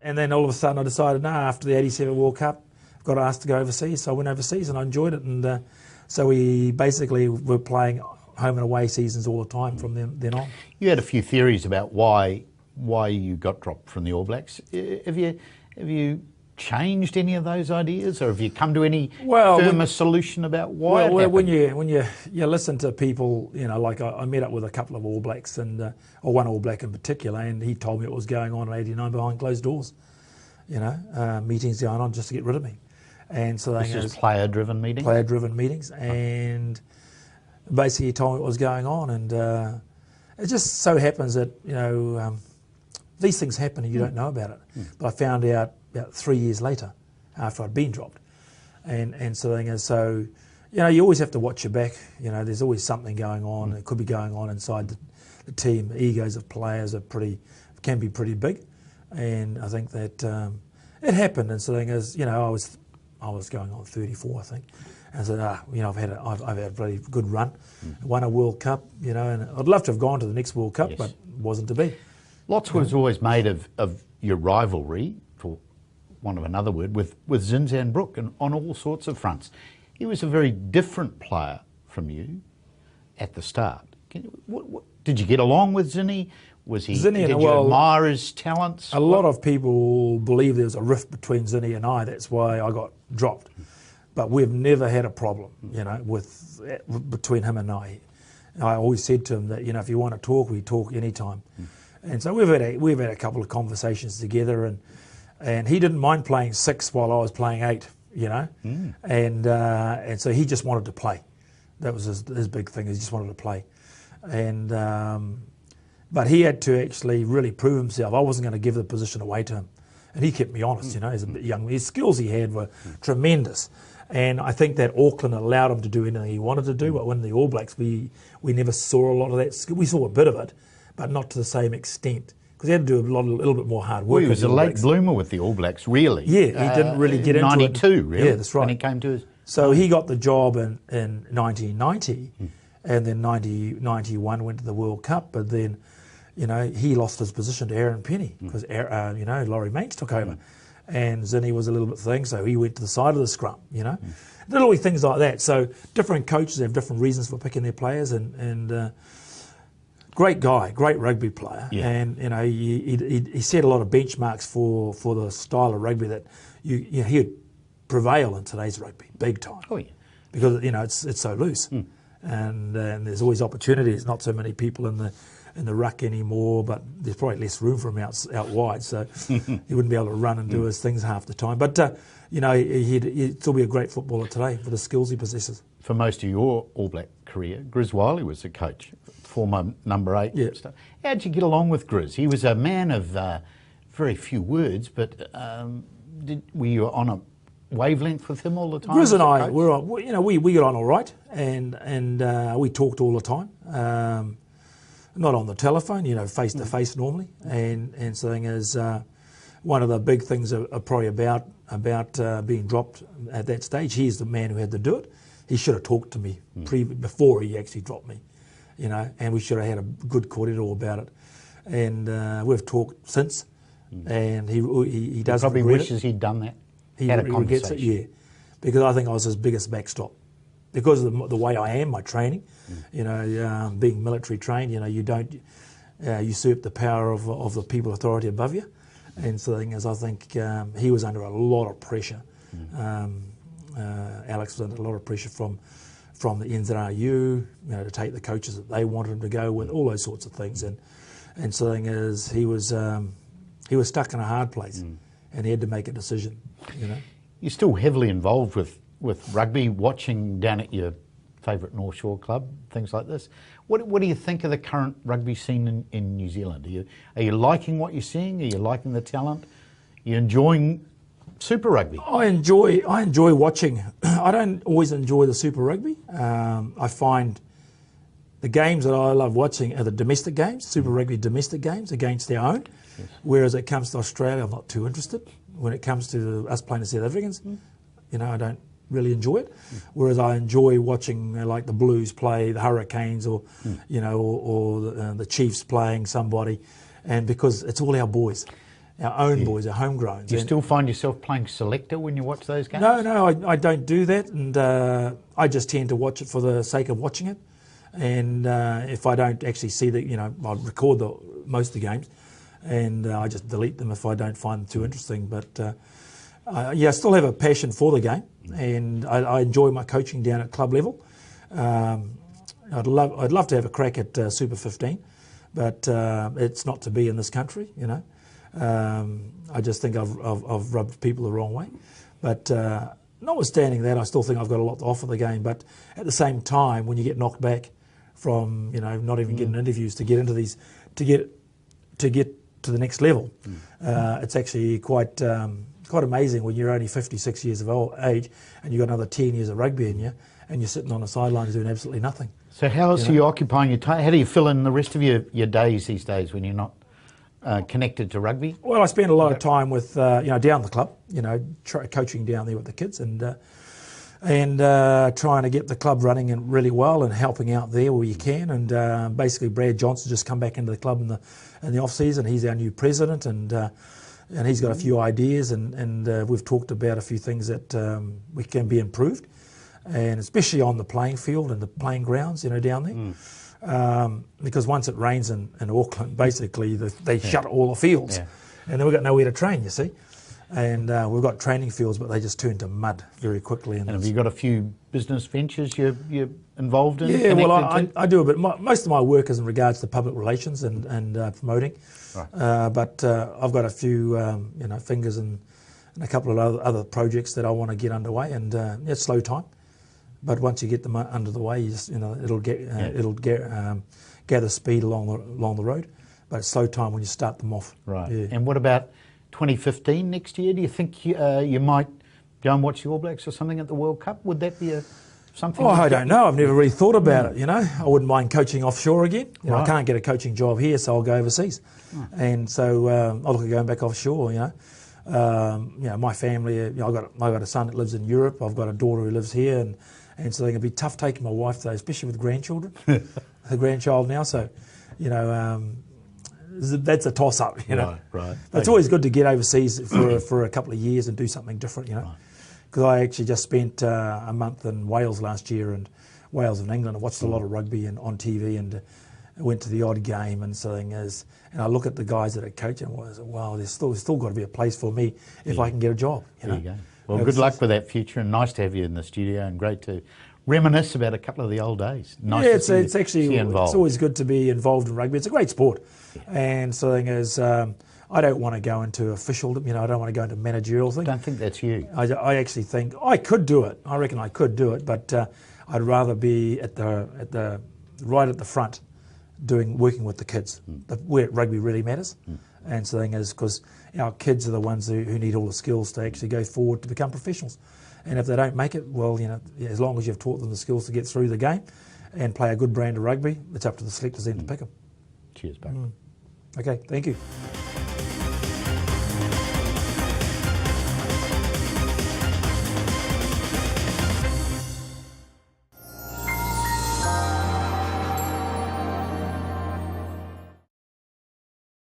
And then all of a sudden I decided, no, after the 87 World Cup, I've got asked to go overseas. So I went overseas and I enjoyed it. And so we basically were playing home and away seasons all the time from then on. You had a few theories about why you got dropped from the All Blacks. Have you changed any of those ideas, or have you come to any firmer solution about why? Well, when you listen to people, like I met up with a couple of All Blacks or one All Black in particular, and he told me what was going on in '89 behind closed doors. Meetings going on just to get rid of me, and so this is player-driven meetings. Player-driven meetings, and basically he told me what was going on, and it just so happens that these things happen and you don't know about it. But I found out about 3 years later, after I'd been dropped, and so you always have to watch your back. There's always something going on. It could be going on inside the team. The egos of players can be pretty big, and I think that it happened. And so I was going on 34, I think. And I said, I've had a very good run, won a World Cup, and I'd love to have gone to the next World Cup, but it wasn't to be. Lots was always made of your rivalry, for want of another word, with Zinzan Brooke, and on all sorts of fronts. He was a very different player from you at the start. Did you get along with Zinny? Did you admire his talents? A lot of people believe there was a rift between Zinny and I. That's why I got dropped. But we've never had a problem, between him and I. I always said to him that, if you want to talk, we talk anytime. And so we've had a couple of conversations together, and he didn't mind playing 6 while I was playing 8, and so he just wanted to play. That was his big thing. He just wanted to play, and but he had to actually really prove himself. I wasn't going to give the position away to him, and he kept me honest. As a bit young, his skills he had were tremendous. And I think that Auckland allowed him to do anything he wanted to do, but when the All Blacks, we never saw a lot of that skill. We saw a bit of it, but not to the same extent, because he had to do a little bit more hard work. Well, he was a late bloomer with the All Blacks, really. Yeah, he didn't really get into 92, really. Yeah, that's right. When he came to his... So he got the job in 1990, and then 91 went to the World Cup, but then, he lost his position to Aaron Penny, because, Laurie Mates took over. And Zinny was a little bit thing, so he went to the side of the scrum, Little things like that. So different coaches have different reasons for picking their players, and great guy, great rugby player, and he set a lot of benchmarks for the style of rugby that he'd prevail in today's rugby, big time. Oh yeah, because it's so loose, and there's always opportunities. Not so many people in the ruck anymore, but there's probably less room for him out wide, so he wouldn't be able to run and do his things half the time. But he'd still be a great footballer today for the skills he possesses. For most of your All Black career, Grizz Wiley was the coach, former number 8. Yeah. How did you get along with Grizz? He was a man of very few words, but were you on a wavelength with him all the time? Grizz and I, we got on all right, and we talked all the time. Not on the telephone, face to face normally, and so thing is, one of the big things are probably about being dropped at that stage. He's the man who had to do it. He should have talked to me before he actually dropped me, and we should have had a good cordial about it. And we've talked since, and he does probably regret wishes he'd done that. He regrets it, yeah, because I think I was his biggest backstop. Because of the way I am, my training, being military trained, you don't usurp the power of the people authority above you. And so the thing is, I think he was under a lot of pressure. Alex was under a lot of pressure from the NZRU, to take the coaches that they wanted him to go with, all those sorts of things. And so the thing is, he was stuck in a hard place, and he had to make a decision. You're still heavily involved with rugby, watching down at your favourite North Shore club, things like this. What do you think of the current rugby scene in New Zealand? Are you liking what you're seeing? Are you liking the talent? Are you enjoying Super Rugby? I enjoy watching. I don't always enjoy the Super Rugby. I find the games that I love watching are the domestic games, Super Rugby domestic games against their own. Yes. Whereas it comes to Australia, I'm not too interested. When it comes to us playing the South Africans, I don't really enjoy it. Whereas I enjoy watching like the Blues play the Hurricanes, or or the Chiefs playing somebody, and because it's all our boys. our own boys, our homegrowns. Do you still find yourself playing selector when you watch those games? No, I don't do that, and I just tend to watch it for the sake of watching it. And if I don't actually see that, I'll record most of the games, and I just delete them if I don't find them too interesting. But I still have a passion for the game, and I enjoy my coaching down at club level. I'd love to have a crack at Super 15, but it's not to be in this country, I just think I've rubbed people the wrong way. But notwithstanding that, I still think I've got a lot to offer the game. But at the same time, when you get knocked back from not even getting interviews to get into these, to get to the next level, it's actually quite amazing when you're only 56 years of age and you've got another 10 years of rugby in you, and you're sitting on the sidelines doing absolutely nothing. So how else are you occupying your time? How do you fill in the rest of your days these days when you're not connected to rugby? Well, I spend a lot of time with down the club, coaching down there with the kids, and trying to get the club running and really well, and helping out there where you can. And basically, Brad Johnson just come back into the club in the off season. He's our new president, and he's got a few ideas, and we've talked about a few things that we can be improved, and especially on the playing field and the playing grounds, down there. Because once it rains in Auckland, basically they shut all the fields, and then we've got nowhere to train, you see. And we've got training fields, but they just turn to mud very quickly. And have you got a few business ventures you're involved in? Yeah, well, I do a bit. Most of my work is in regards to public relations and promoting. Right. But I've got a few, fingers in a couple of other projects that I want to get underway, and it's slow time. But once you get them under the way, you just, it'll gather speed along the road. But it's slow time when you start them off. Right. Yeah. And what about 2015 next year? Do you think you might go and watch the All Blacks or something at the World Cup? Would that be something? Oh, I don't know. I've never really thought about it. I wouldn't mind coaching offshore again. Right. I can't get a coaching job here, so I'll go overseas. And so I'll look at going back offshore. My family. I've got a son that lives in Europe. I've got a daughter who lives here, and so it'd be tough taking my wife though, especially with grandchildren. Her grandchild now, so that's a toss up. Right. But it's always good to get overseas for a couple of years and do something different. Because I actually just spent a month in Wales last year, and Wales and England. I watched a lot of rugby on TV, and I went to the odd game and something is. And I look at the guys that are coaching, and I was like, wow, there's still got to be a place for me if I can get a job. There you go. Well, good luck with that future, and nice to have you in the studio, and great to reminisce about a couple of the old days. Nice it's always good to be involved in rugby. It's a great sport, and so the thing is, I don't want to go into officialdom. I don't want to go into managerial thing. I don't think that's you. I actually think I could do it. I reckon I could do it, but I'd rather be right at the front, working with the kids, where rugby really matters. And so the thing is, because our kids are the ones who need all the skills to actually go forward to become professionals. And if they don't make it, well, as long as you've taught them the skills to get through the game and play a good brand of rugby, it's up to the selectors then to pick them. Cheers, Buck. Okay, thank you.